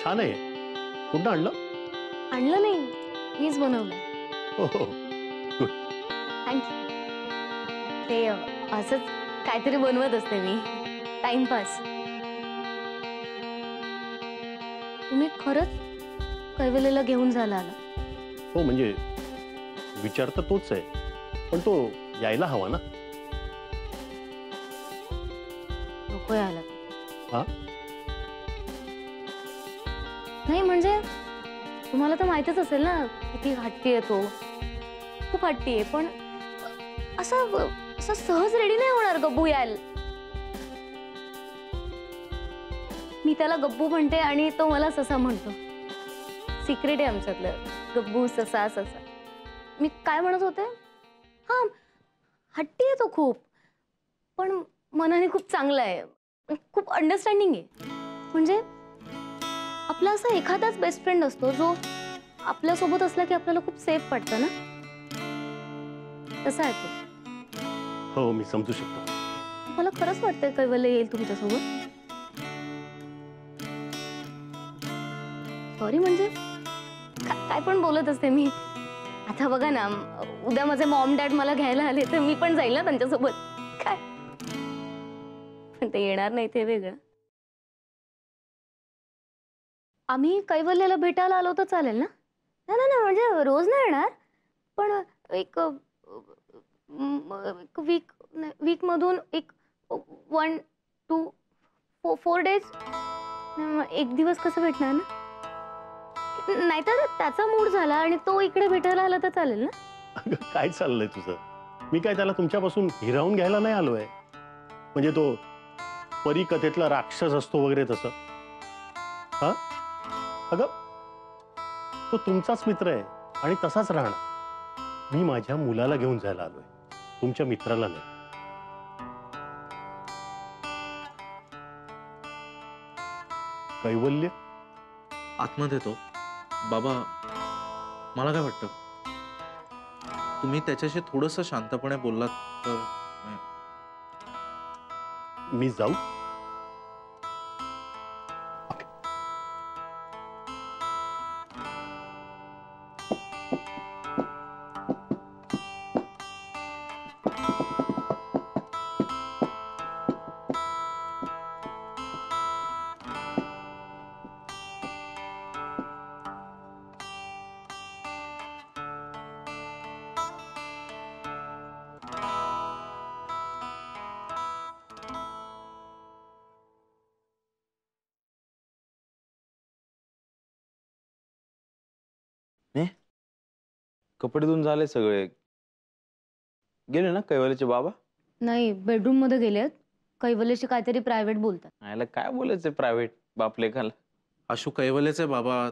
छान आहे. कुठं आणलं? आणलं नाही, मीच बनवलं. हो हो, गुड. थँक्यू. ते असंच काहीतरी बनवत असते मी, टाइमपास. तुम्ही खरंच कैवल्याला घेऊन जायला आला? हो म्हणजे विचार तर तोच आहे, पण तो यायला हवा ना. नको यायला. हा, नाही म्हणजे तुम्हाला तर माहितीच असेल ना किती हट्टी आहे तो. खूप हट्टी आहे, पण असं असं सहज रेडी नाही होणार गब्बू यायला. मी त्याला गब्बू म्हणते आणि तो मला ससा म्हणतो. सिक्रेट आहे आमच्यातलं, गब्बू ससा ससा. मी काय म्हणत होते? हा, हट्टी आहे तो खूप, पण मनाने खूप चांगला आहे, खूप अंडरस्टँडिंग आहे. म्हणजे आपला असा एखादाच बेस्ट फ्रेंड असतो जो आपल्या सोबत असला की आपल्याला खूप सेफ वाटतं ना, तसा आहे तो. हो मी समजू शकतो. मला खरंच वाटतंय कैवल्य येईल तुमच्यासोबत. सॉरी म्हणजे काय पण बोलत असते मी. आता बघा ना, उद्या माझे मॉम डॅड मला घ्यायला आले तर मी पण जाईल ना त्यांच्यासोबत. काय पण ते येणार नाही ते वेगळं. आम्ही कैवल्याला भेटायला आलो तर चालेल ना? नाही नाही नाही, म्हणजे रोज नाही येणार, पण एक वीक मधून एक 1 2 4 डेज. एक दिवस कसं भेटणार ना? नाहीतर त्याचा मूड झाला आणि तो इकडे भेटायला आला तर चालेल ना? अगं काय चाललंय तुझं? मी काय त्याला तुमच्यापासून हिरावून घ्यायला नाही आलोय. म्हणजे तो परी कथेतला राक्षस असतो वगैरे तसं. हा, अगं तो तुमचाच मित्र आहे आणि तसाच राहणार. मी माझ्या मुलाला घेऊन जायला आलोय, तुमच्या मित्राला नाही. कैवल्य आतमध्ये येतो. बाबा, मला काय वाटतं, तुम्ही त्याच्याशी थोडंसं शांतपणे बोललात तर. मी जाऊ? कपडे धुवून झाले सगळे. गेले ना कैवल्याचे बाबा? नाही, बेडरूम मध्ये गेलेत. कैवल्याशी काहीतरी प्रायव्हेट बोलतात. याला काय बोलायचं प्रायव्हेट बापलेखाला? आशू कैवल्याचे बाबा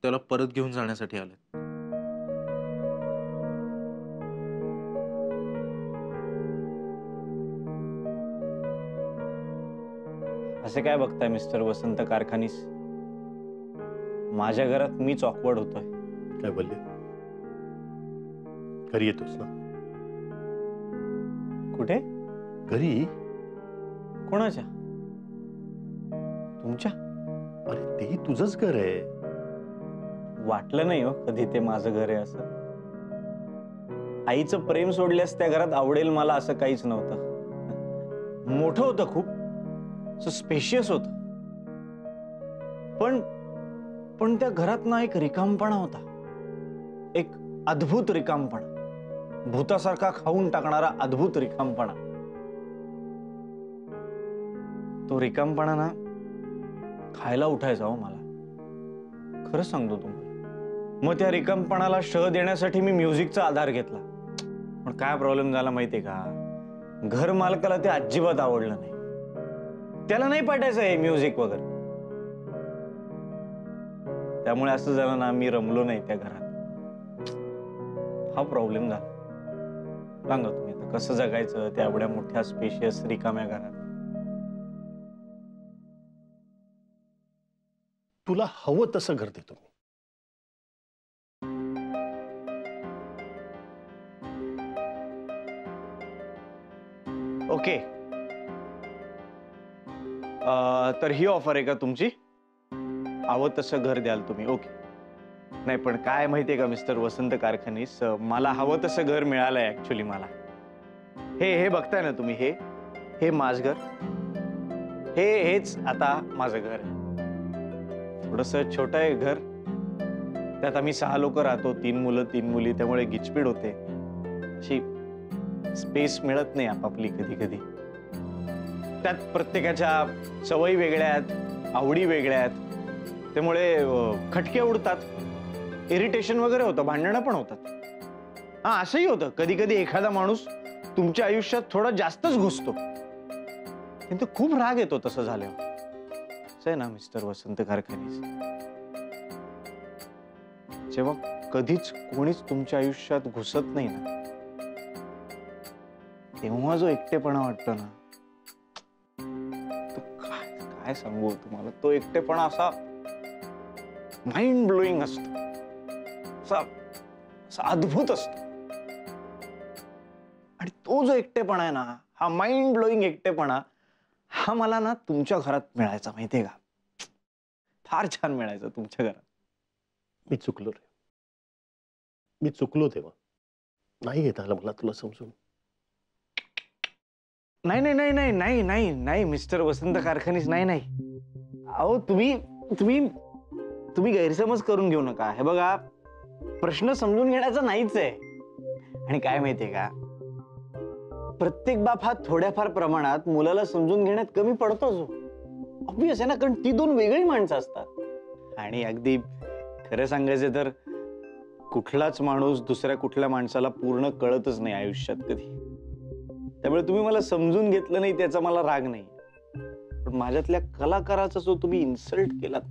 त्याला परत घेऊन जाण्यासाठी आले. असे काय बघताय मिस्टर वसंत कारखानीस? माझ्या घरात मीच ऑकवर्ड होतोय. कैवल्य, घरी येतोस ना? कुठे? घरी. कोणाच्या? तुमच्या? अरे ते तुझंच घर आहे. वाटलं नाही हो कधी ते माझं घर आहे असं. आईचं प्रेम सोडल्यास त्या घरात आवडेल मला असं काहीच नव्हतं. मोठं होतं खूप, स्पेशियस होतं, पण त्या घरात ना एक रिकामपणा होता. एक अद्भुत रिकामपणा, भूतासारखा खाऊन टाकणारा अद्भुत रिकामपणा. तो रिकामपणा ना खायला उठायचा हो मला, खरं सांगतो तुम्हाला. मग त्या रिकामपणाला शह देण्यासाठी मी म्युझिकचा आधार घेतला. पण काय प्रॉब्लेम झाला माहितीये का? घर मालकाला ते अजिबात आवडलं नाही. त्याला नाही पटायचं हे म्युझिक वगैरे. त्यामुळे असं झालं ना, मी रमलो नाही त्या घरात. हा प्रॉब्लेम झाला. सांगा तुम्ही आता कसं जगायचं त्या एवढ्या मोठ्या स्पेशियस रिकाम्या घरात? तुला हवं तसं घर देतो मी. ओके. तर ही ऑफर आहे का तुमची? हवं तसं घर द्याल तुम्ही, ओके. नाही पण काय माहितीये का मिस्टर वसंत कारखानीस, मला हवं तसं घर मिळालंय ऍक्च्युली मला. हे बघताय ना तुम्ही, हे माझं घर, हेच आता माझं घर. थोडस छोटं आहे घर, त्यात आम्ही 6 लोक राहतो, 3 मुलं 3 मुली, त्यामुळे गिचपीड होते. अशी स्पेस मिळत नाही आपापली कधी कधी. त्यात प्रत्येकाच्या सवयी वेगळ्या आहेत, आवडी वेगळ्या आहेत, त्यामुळे खटके उडतात, इरिटेशन वगैरे होतं, भांडणं पण होतात. हा, असंही होतं कधी कधी एखादा माणूस तुमच्या आयुष्यात थोडा जास्तच घुसतो, কিন্তু खूप राग येतो तसं झाल्यावर. असं आहे ना मिस्टर वसंत कारखानीस, जेव्हा कधीच कोणीच तुमच्या आयुष्यात घुसत नाही ना, तेव्हा जो एकटेपणा वाटतो ना, तो काय सांगू तुम्हाला, तो एकटेपणा असा माइंड ब्लोईंग असतो, असा अद्भुत असतो. आणि तो जो एकटेपणा आहे ना, हा माइंड ब्लोईंग एकटेपणा, हा मला ना तुमच्या घरात मिळायचा, माहितीये का? फार छान मिळायचं तुमच्या घरात. मी चुकलो रे, मी चुकलो तेव्हा. नाही येत आलं मला तुला समजून. नाही नाही नाही नाही नाही नाही नाही मिस्टर वसंत कारखानीस, नाही नाही. अहो तुम्ही तुम्ही तुम्ही गैरसमज करून घेऊ नका. हे बघा, प्रश्न समजून घेण्याचा नाहीच आहे. आणि काय माहितीये का, प्रत्येक बाप हा थोड्याफार प्रमाणात मुलाला समजून घेण्यात कमी पडतोच. ऑब्वियस आहे ना, कारण ती दोन वेगळी माणसं असतात. आणि अगदी खरं सांगायचं तर कुठलाच माणूस दुसऱ्या कुठल्या माणसाला पूर्ण कळतच नाही आयुष्यात कधी. त्यामुळे तुम्ही मला समजून घेतलं नाही त्याचा मला राग नाही, पण माझ्यातल्या कलाकाराचा जो तुम्ही इन्सल्ट केलात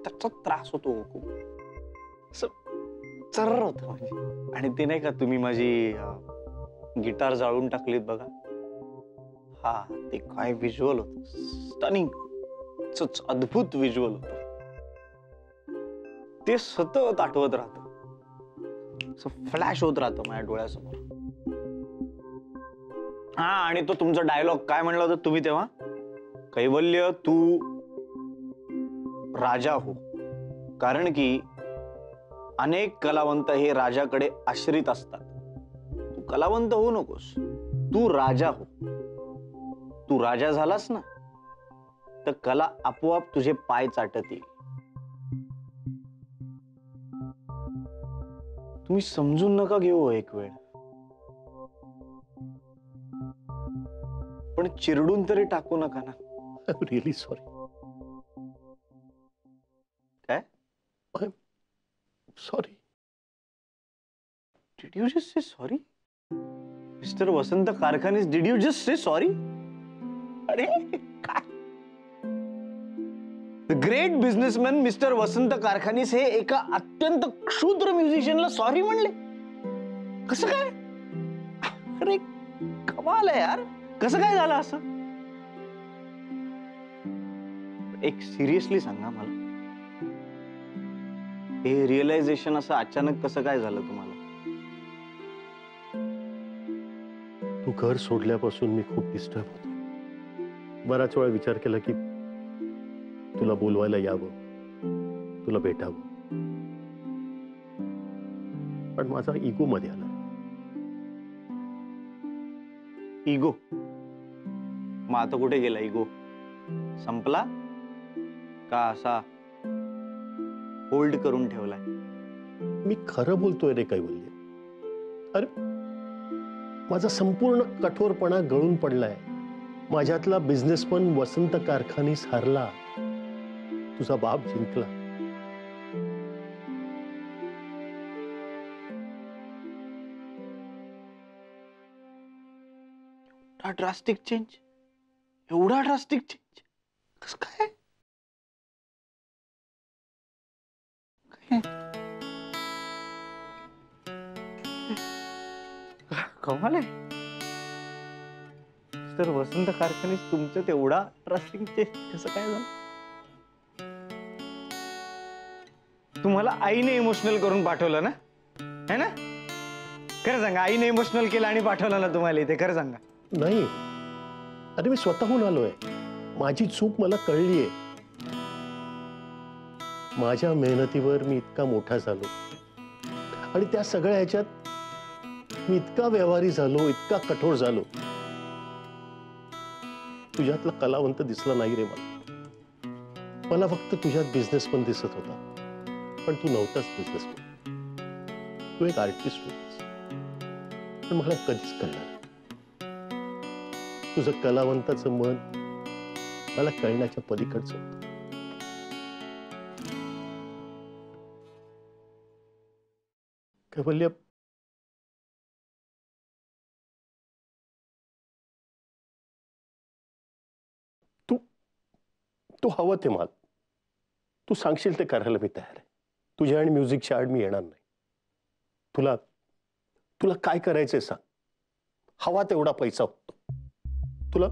त्याचा त्रास होतो खूप. असं चर्र होत म्हणजे. आणि ते नाही का तुम्ही माझी गिटार जाळून टाकलीत बघा, हा ते काय व्हिज्युअल होत, स्टनिंग, अद्भुत व्हिज्युअल होत. ते सतत आठवत राहतं, फ्लॅश होत राहतं माझ्या डोळ्यासमोर. हा, आणि तो तुमचा डायलॉग काय म्हणला होता तुम्ही तेव्हा, कैवल्य तू राजा हो, कारण की अनेक कलावंत हे राजाकडे आश्रित असतात. तू कलावंत होऊ नकोस, तू राजा हो. तू राजा झालास ना, तर कला आपोआप तुझे पाय चाटतील. तुम्ही समजून नका घेऊ एक वेळ, पण चिरडून तरी टाकू नका ना. Really sorry. काय sorry? Did you just say sorry? Mister Vasant Karkhanis, did you just say sorry? अरे काय, the great businessman mister Vasant Karkhanis हे एका अत्यंत क्षुद्र म्युझिशियनला सॉरी म्हणले? कसं काय? अरे कमाल आहे यार, कसं काय झालं असं? एक सिरियसली सांगा मला, हे रिअलायझेशन असं अचानक कसं काय झालं तुम्हाला? तू घर सोडल्यापासून मी खूप डिस्टर्ब होतो. बराच वेळा विचार केला की तुला बोलवायला यावं, तुला भेटावं, पण माझा इगो मध्ये आला. इगो? मग आता कुठे गेला इगो? संपला का असा होल्ड करून ठेवलाय? मी खरं बोलतोय रे कैवल्य. अरे माझा संपूर्ण कठोरपणा गळून पडलाय. माझ्यातला बिझनेसमन वसंत कारखानीस हरला, तुझा बाप जिंकला. ड्रास्टिक चेंज, एवढा ड्रास्टिक चेंज कसं काय? कमाल आहे मिस्टर वसंत कारखानीस, तुमचं तेवढा ड्रास्टिक चेंज कसं काय झालं? तुम्हाला आईने इमोशनल करून पाठवलं ना, है ना? खरं सांगा, आईने इमोशनल केलं आणि पाठवलं ना तुम्हाला इथे? खरं सांगा. नाही, अरे मी स्वतःहून आलोय. माझी चूक मला कळलीये. माझ्या मेहनतीवर मी इतका मोठा झालो आणि त्या सगळ्या ह्याच्यात मी इतका व्यवहारी झालो, इतका कठोर झालो. तुझ्यातला कलावंत दिसला नाही रे मला. मला फक्त तुझ्यात बिझनेसमन दिसत होता, पण तू नव्हताच बिझनेसमन. तू एक आर्टिस्ट होतीस. पण मला कधीच कळलं तुझं कलावंताचं मन मला कळण्याच्या पलीकडचं होतं. कैवल्य, तू तू हवं ते माग. तू सांगशील ते करायला मी तयार आहे. तुझ्या आणि म्युझिकच्या आड मी येणार नाही. तुला तुला काय करायचंय सांग. हवा तेवढा पैसा होतो. तुला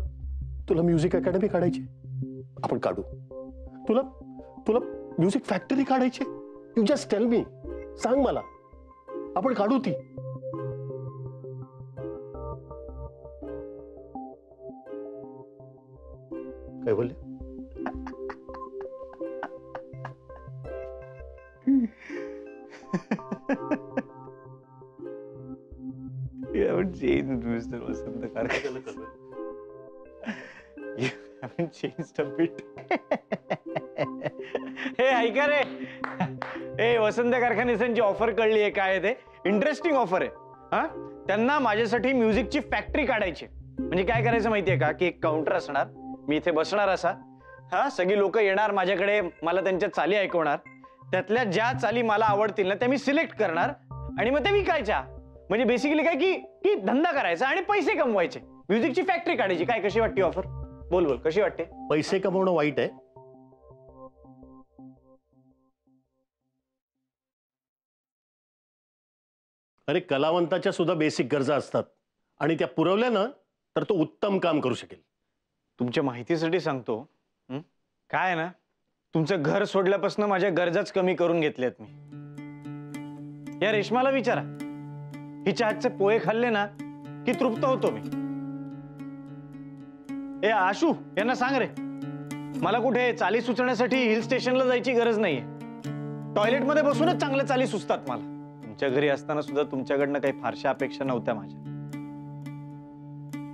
तुला म्युझिक अकॅडमी काढायची, आपण काढू. तुला तुला म्युझिक फॅक्टरी काढायची, यू जस्ट टेल मी. सांग मला, आपण काढू ती. कैवल्य, You haven't changed, Mr. Vasant Karkhan. You haven't changed a bit. हे ऐका रे, हे वसंत कारखानेची ऑफर कळली आहे काय ते? इंटरेस्टिंग ऑफर आहे. हा, त्यांना माझ्यासाठी म्युझिकची फॅक्टरी काढायची. म्हणजे काय करायचं माहितीये का, की एक काउंटर असणार, मी इथे बसणार असा. हा, सगळी लोक येणार माझ्याकडे, मला त्यांच्या चाली ऐकवणार. त्यातल्या ज्या चाली मला आवडतील ना त्या मी सिलेक्ट करणार आणि मग ते विकायच्या. म्हणजे बेसिकली काय की धंदा करायचा आणि पैसे कमवायचे. म्युझिकची फॅक्टरी काढायची. काय, कशी वाटते ऑफर? बोल बोल, कशी वाटते? पैसे कमवणं वाईट आहे? अरे, कलावंताच्या सुद्धा बेसिक गरजा असतात आणि त्या पुरवल्या ना तर तो उत्तम काम करू शकेल. तुमच्या माहितीसाठी सांगतो, काय ना, तुमचं घर सोडल्यापासून माझ्या गरजाच कमी करून घेतल्यात मी. या रेशमाला विचारा, हिच्या हातचे पोहे खाल्ले ना की तृप्त होतो मी. ए आशू, यांना सांग रे, मला कुठे चाली सुचण्यासाठी हिल स्टेशनला जायची गरज नाहीये. टॉयलेटमध्ये बसूनच चांगल्या चाली सुचतात मला. तुमच्या घरी असताना सुद्धा तुमच्याकडनं काही फारशा अपेक्षा नव्हत्या माझ्या.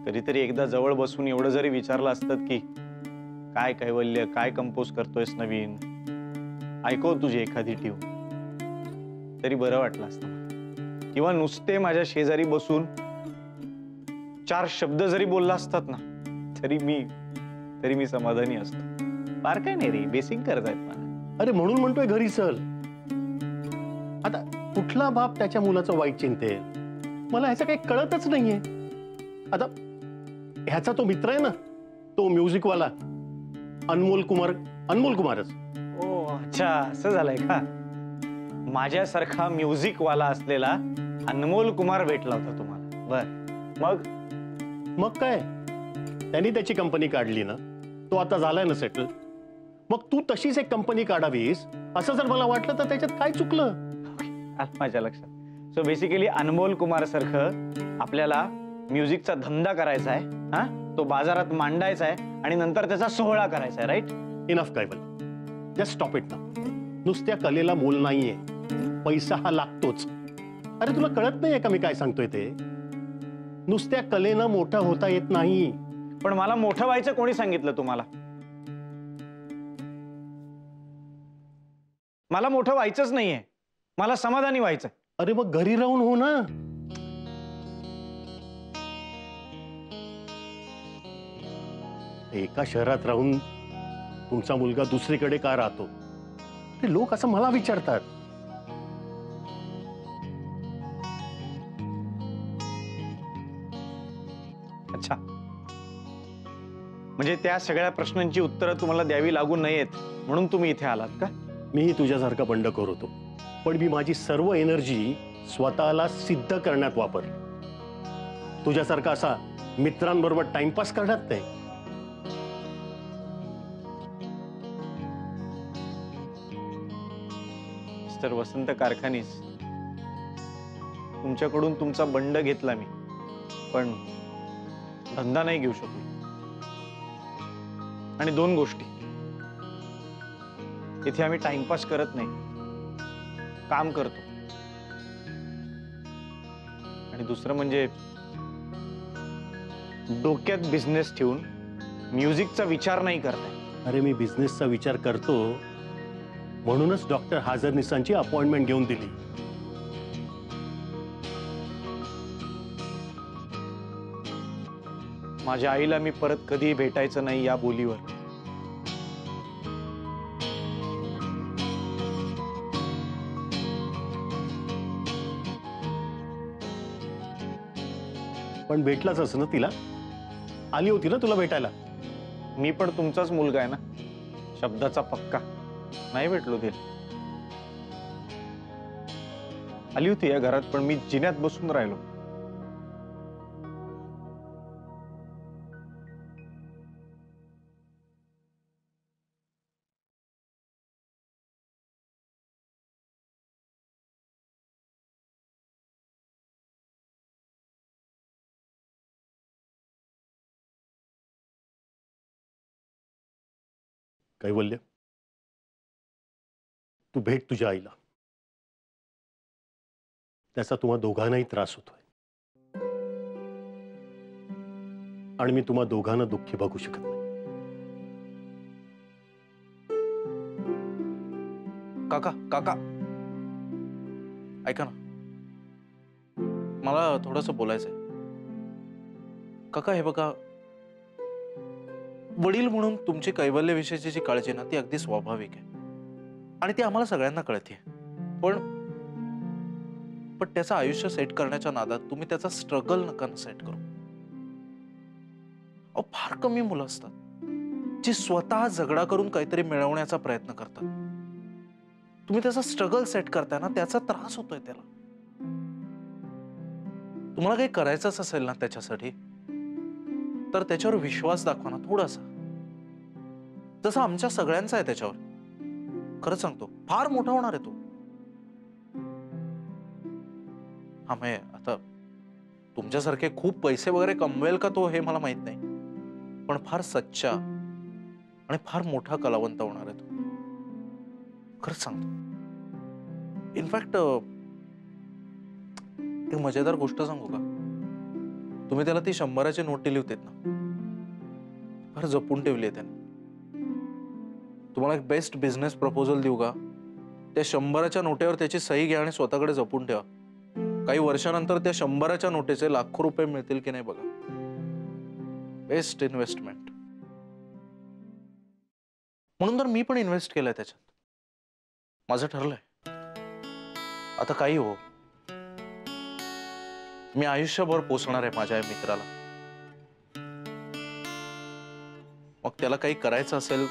कधीतरी एकदा जवळ बसून एवढं जरी विचारलं असतं की काय कैवल्य, काय कंपोज करतोयस नवीन, ऐकव तुझी एखादी ट्यून, तरी बरं वाटलं असतं. किंवा नुसते माझ्या शेजारी बसून 4 शब्द जरी बोलला असतात ना तरी मी समाधानी असतो. फार काय नाही रे, बेसिक करतायत मला. अरे, म्हणून म्हणतोय घरी चल. आता कुठला बाप त्याच्या मुलाचं वाईट चिंतेल? मला ह्याचं काही कळतच नाहीये. आता ह्याचा तो मित्र आहे ना, तो म्युझिकवाला अनमोल कुमारच. ओ अच्छा, असं झालंय का? माझ्यासारखा म्युझिकवाला असलेला अनमोल कुमार भेटला होता तुम्हाला? बर, मग काय, त्यांनी त्याची कंपनी काढली ना, तो आता झालाय ना सेटल. मग तू तशीच एक कंपनी काढावीस असं जर मला वाटलं तर त्याच्यात काय चुकलं? माझ्या लक्षात. सो बेसिकली अनमोल कुमार सारखं आपल्याला म्युझिकचा धंदा करायचा आहे. हा, तो बाजारात मांडायचा आहे आणि नंतर त्याचा सोहळा करायचा आहे. राईट? इनफ कैवल, जस्ट स्टॉप इट ना. नुसत्या कलेला मोल नाहीये, पैसा हा लागतोच. अरे, तुला कळत नाहीये का मी काय सांगतोय ते? नुसत्या कलेनं मोठा होता येत नाही. पण मला मोठं व्हायचं कोणी सांगितलं तुम्हाला? मला मोठं व्हायचंच नाहीये, मला समाधानी व्हायचं. अरे, मग घरी राहून हो ना. एका शहरात राहून तुमचा मुलगा दुसरीकडे का राहतो ते लोक असं मला विचारतात. अच्छा, म्हणजे त्या सगळ्या प्रश्नांची उत्तरं तुम्हाला द्यावी लागू नयेत म्हणून तुम्ही इथे आलात का? मीही तुझ्यासारखा बंडखोर होतो, पण मी माझी सर्व एनर्जी स्वतःला सिद्ध करण्यात वापरली. तुझ्यासारखा असा मित्रांबरोबर टाइमपास करण्यात नाही. मिस्टर वसंत कारखानीस, तुमच्याकडून तुमचा बंड घेतला मी, पण धंदा नाही घेऊ शकलो. आणि 2 गोष्टी, इथे आम्ही टाइमपास करत नाही, काम करतो. आणि दुसरं म्हणजे डोक्यात बिझनेस ठेवून म्युझिकचा विचार नाही करताय. अरे मी बिझनेसचा विचार करतो म्हणूनच डॉक्टर हाजर निसांची अपॉइंटमेंट घेऊन दिली. माझ्या आईला मी परत कधीही भेटायचं नाही या बोलीवर. पण भेटलाच असं ना तिला, आली होती ना तुला भेटायला. मी पण तुमचाच मुलगा आहे ना, शब्दाचा पक्का. नाही भेटलो तिला. आली होती या घरात, पण मी जिन्यात बसून राहिलो. कैवल्य, तू भेट तुझ्या आईला. त्याचा तुम्हा दोघांनाही त्रास होतोय आणि मी तुम्हा दोघांना दुःखी बघू शकत नाही. काका काका ऐका ना, मला थोडंसं बोलायचंय. काका हे बघा, वडील म्हणून तुमची कैवल्यविषयीची जी काळजी ना ती अगदी स्वाभाविक आहे आणि ती आम्हाला सगळ्यांना कळते. पण त्याचं आयुष्य सेट करण्याच्या नादात तुम्ही त्याचा स्ट्रगल नका सेट करू. अहो, फार कमी मुलं असतात जी स्वतः झगडा करून काहीतरी मिळवण्याचा प्रयत्न करतात. तुम्ही त्याचा स्ट्रगल सेट करताय ना, त्याचा त्रास होतोय त्याला. तुम्हाला काही करायचंच असेल ना त्याच्यासाठी, तर त्याच्यावर विश्वास दाखवा ना थोडासा, जसं आमच्या सगळ्यांचा आहे त्याच्यावर. खरंच सांगतो, फार मोठा होणार आहे तो. आम्ही आता तुमच्यासारखे खूप पैसे वगैरे कमवेल का तो हे मला माहित नाही, पण फार सच्चा आणि फार मोठा कलावंत होणार आहे तो. खरंच सांगतो. इनफॅक्ट एक मजेदार गोष्ट सांगू का? तुम्ही त्याला ती 100ची नोट दिली होती ना, फार जपून ठेवली आहे त्याने. तुम्हाला एक बेस्ट बिझनेस प्रपोजल देऊ का? त्या 100च्या नोटेवर त्याची सही घ्या आणि स्वतःकडे जपून ठेवा. काही वर्षानंतर त्या 100च्या नोटेचे लाखो रुपये मिळतील की नाही बघा. Best investment. म्हणून तर मी पण इन्व्हेस्ट केलंय त्याच्यात. माझं ठरलंय, आता काही हो, मी आयुष्यभर पोसणार आहे माझ्या या मित्राला. मग त्याला काही करायचं असेल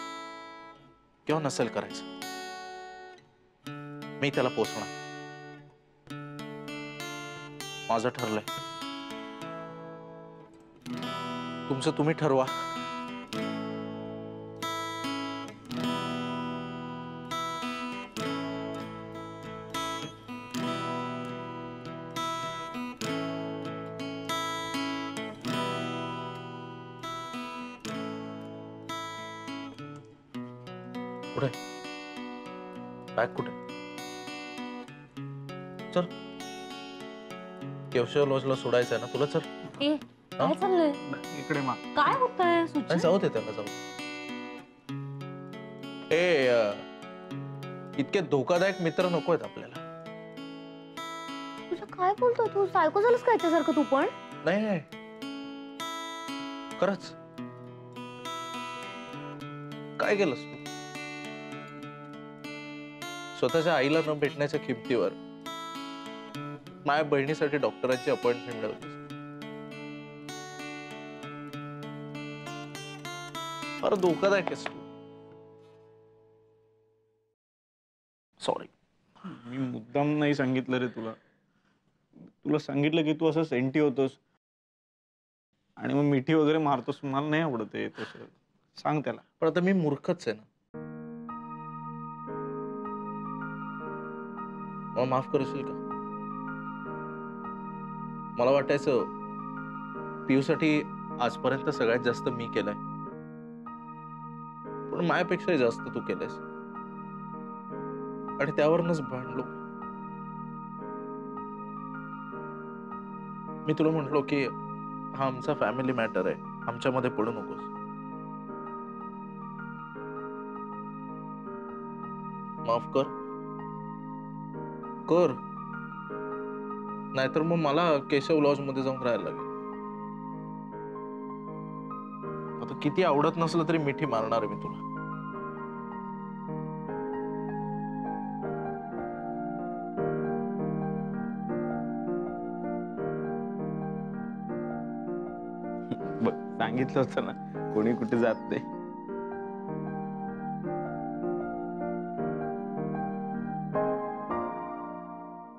किंवा नसेल करायचं, मी त्याला पोसणार. माझं ठरलंय. तुमचं तुम्ही ठरवा. कुठे बॅग कुठे? चल, केशव लॉजला सोडायचं आहे ना तुला. चल. ए, काय चाललंय? इकडे मा. काय होतंय सुचित? जाऊ दे त्याला, जाऊ. ए, इतके धोकादायक मित्र नको आहेत आपल्याला. तुझं काय बोलतोय तू? सायको झालंस का याच्यासारखं तू पण? नाही नाही, खरंच. काय केलंस तू? स्वतःच्या आईला न भेटण्याच्या किमतीवर माझ्या बहिणीसाठी डॉक्टरांची अपॉइंटमेंट मिळवली. फार धोकादायक आहेस तू. सॉरी. मी मुद्दाम नाही सांगितलं रे तुला. तुला सांगितलं की तू असं सेंटी होतोस आणि मग मिठी वगैरे मारतोस. मला नाही आवडत आहे तसं. सांग त्याला. पण आता मी मूर्खच आहे ना. मला माफ करशील का? मला वाटायचं पियूसाठी आजपर्यंत सगळ्यात जास्त मी केलंय. पण माझ्यापेक्षाही जास्त तू केलंयस आणि त्यावरच भांडलो. मी तुला म्हंटलो की हा आमचा फॅमिली मॅटर आहे, आमच्यामध्ये पडू नकोस. माफ कर कर, नाहीतर मग मला केशव लॉज मध्ये जाऊन राहायला लागेल. आता किती आवडत नसलं तरी मिठी मारणार आहे मी तुला. बघ सांगितलं होतं ना, कोणी कुठे जात नाही.